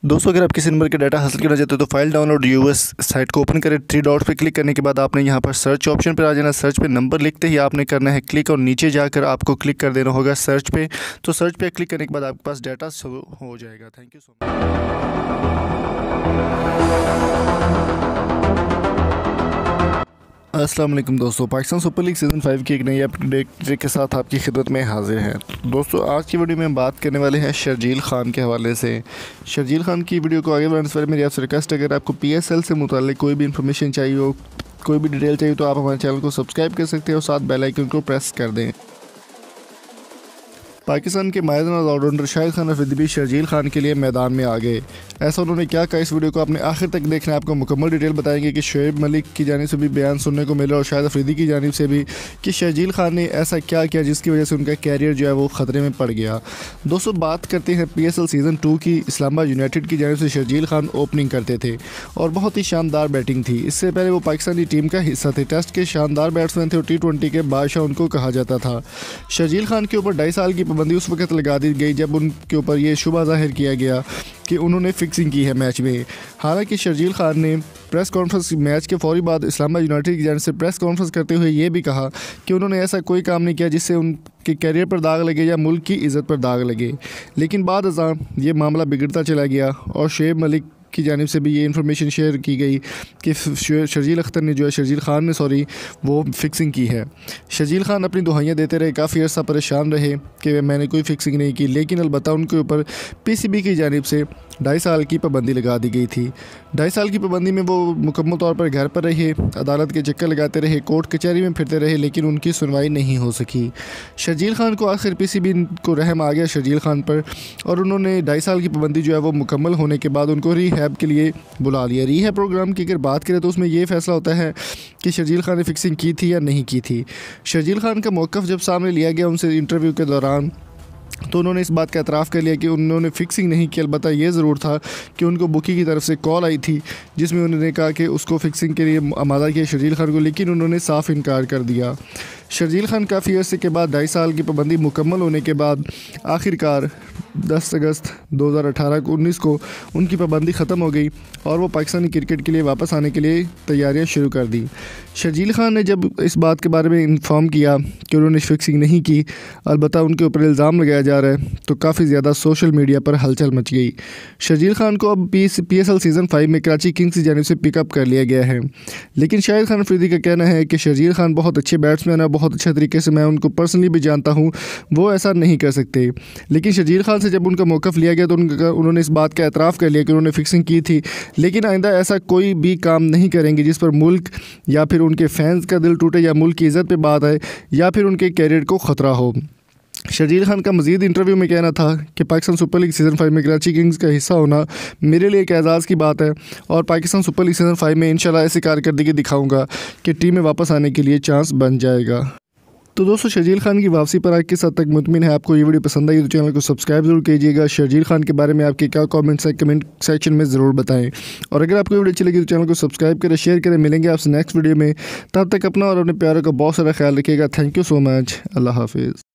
दोस्तों, अगर आप किसी नंबर के डाटा हासिल करना चाहते हो तो फाइल डाउनलोड यूएस साइट को ओपन करें। 3 डॉट पे क्लिक करने के बाद आपने यहाँ पर सर्च ऑप्शन पर आ जाना। सर्च पे नंबर लिखते ही आपने करना है क्लिक और नीचे जाकर आपको क्लिक कर देना होगा सर्च पे। तो सर्च पे क्लिक करने के बाद आपके पास डाटा शो हो जाएगा। Thank you so much. अस्सलाम वालेकुम दोस्तों, पाकिस्तान सुपर लीग सीज़न 5 की एक नई अपडेट के साथ आपकी खिदमत में हाजिर है। दोस्तों, आज की वीडियो में हम बात करने वाले हैं शर्जील खान के हवाले से। शर्जील खान की वीडियो को आगे बढ़ाने से पहले मेरी आपसे रिक्वेस्ट है, अगर आपको PSL से मुताल्लिक कोई भी इन्फॉर्मेशन चाहिए हो, कोई भी डिटेल चाहिए, तो आप हमारे चैनल को सब्सक्राइब कर सकते हैं और साथ बेल आइकन को प्रेस कर दें। पाकिस्तान के माहिर ऑलराउंडर शाहिद खान अफरीदी भी शर्जील खान के लिए मैदान में आ गए। ऐसा उन्होंने क्या कहा, इस वीडियो को आपने आखिर तक देखना है। आपको मुकम्मल डिटेल बताएंगे कि शुएब मलिक की जानिब से भी बयान सुनने को मिला और शाहिद अफरीदी की जानिब से भी कि शर्जील खान ने ऐसा क्या किया जिसकी वजह से उनका कैरियर जो है वो ख़तरे में पड़ गया। दोस्तों, बात करते हैं PSL सीज़न 2 की। इस्लामाबाद यूनाइटेड की जानिब से शर्जील खान ओपनिंग करते थे और बहुत ही शानदार बैटिंग थी। इससे पहले वो पाकिस्तानी टीम का हिस्सा थे। टेस्ट के शानदार बैट्समैन थे और T20 के बादशाह उनको कहा जाता था। शर्जील खान के ऊपर 2.5 साल की पाबंदी उस वक्त लगा दी गई जब उनके ऊपर ये शुबा जाहिर किया गया कि उन्होंने फिक्सिंग की है मैच में। हालांकि शर्जील खान ने प्रेस कॉन्फ्रेंस मैच के फौरी बाद इस्लामाबाद यूनाइटेड की जानिब से प्रेस कॉन्फ्रेंस करते हुए ये भी कहा कि उन्होंने ऐसा कोई काम नहीं किया जिससे उनके कैरियर पर दाग लगे या मुल्क की इज़्ज़त पर दाग लगे। लेकिन बाद अज़ां ये मामला बिगड़ता चला गया और शुएब मलिक की जानिब से भी ये इन्फॉर्मेशन शेयर की गई कि शर्जील खान ने वो फिक्सिंग की है। शर्जील खान अपनी दुहाइयाँ देते रहे, काफ़ी अर्सा परेशान रहे कि मैंने कोई फिक्सिंग नहीं की, लेकिन अलबत्ता उनके ऊपर PCB की जानिब से 2.5 साल की पाबंदी लगा दी गई थी। 2.5 साल की पाबंदी में वो मुकम्मल तौर पर घर पर रहे, अदालत के चक्कर लगाते रहे, कोर्ट कचहरी में फिरते रहे, लेकिन उनकी सुनवाई नहीं हो सकी। शर्जील खान को आखिर PCB को रहम आ गया शर्जील खान पर और उन्होंने 2.5 साल की पाबंदी जो है वो मुकम्मल होने के बाद उनको रिहैब के लिए बुला लिया। रिहैब प्रोग्राम की अगर बात करें तो उसमें ये फैसला होता है कि शर्जील खान ने फिक्सिंग की थी या नहीं की थी। शर्जील खान का मौक़िफ़ जब सामने लिया गया उनसे इंटरव्यू के दौरान, तो उन्होंने इस बात का एतराफ़ कर लिया कि उन्होंने फ़िक्सिंग नहीं की। अलबत्ता ये ज़रूर था कि उनको बुकी की तरफ से कॉल आई थी जिसमें उन्होंने कहा कि उसको फ़िक्सिंग के लिए आमादा किया शर्जील खान को, लेकिन उन्होंने साफ़ इनकार कर दिया। शर्जील खान काफ़ी अर्से के बाद 2.5 साल की पाबंदी मुकम्मल होने के बाद आखिरकार 10 अगस्त 2019 को उनकी पाबंदी ख़त्म हो गई और वो पाकिस्तानी क्रिकेट के लिए वापस आने के लिए तैयारियां शुरू कर दी। शर्जील खान ने जब इस बात के बारे में इन्फॉर्म किया कि उन्होंने फिक्सिंग नहीं की, अलबत्ता उनके ऊपर इल्ज़ाम लगाया जा रहा है, तो काफ़ी ज़्यादा सोशल मीडिया पर हलचल मच गई। शर्जील खान को अब PSL सीज़न 5 में कराची किंग्स की जानिब से पिकअप कर लिया गया है, लेकिन शाहिद खान अफरीदी का कहना है कि शर्जील खान बहुत अच्छे बैट्समैन है, बहुत अच्छे तरीके से मैं उनको पर्सनली भी जानता हूँ, वो ऐसा नहीं कर सकते। लेकिन शर्जील खान से जब उनका मौक़िफ़ लिया गया तो उन्होंने इस बात का एतराफ़ कर लिया कि उन्होंने फिक्सिंग की थी, लेकिन आइंदा ऐसा कोई भी काम नहीं करेंगे जिस पर मुल्क या फिर उनके फैंस का दिल टूटे या मुल्क की इज़्ज़त पे बात आए या फिर उनके कैरियर को ख़तरा हो। शर्जील खान का मज़ीद इंटरव्यू में कहना था कि पाकिस्तान सुपर लीग सीज़न 5 में कराची किंग्स का हिस्सा होना मेरे लिए एक एज़ाज़ की बात है और पाकिस्तान सुपर लीग सीज़न 5 में इंशाल्लाह ऐसी कारकर्दगी दिखाऊंगा कि टीम में वापस आने के लिए चांस बन जाएगा। तो दोस्तों, शर्जील खान की वापसी पर आज किस हद तक मुतमिन है। आपको ये वीडियो पसंद आई तो चैनल को सब्सक्राइब जरूर कीजिएगा। शर्जील खान के बारे में आपके क्या कमेंट्स हैं, कमेंट सेक्शन में ज़रूर बताएं और अगर आपको वीडियो अच्छी लगी तो चैनल को सब्सक्राइब करें, शेयर करें। मिलेंगे आपसे नेक्स्ट वीडियो में, तब तक अपना और अपने प्यारों का बहुत सारा ख्याल रखिएगा। Thank you so much. अल्लाह हाफिज़।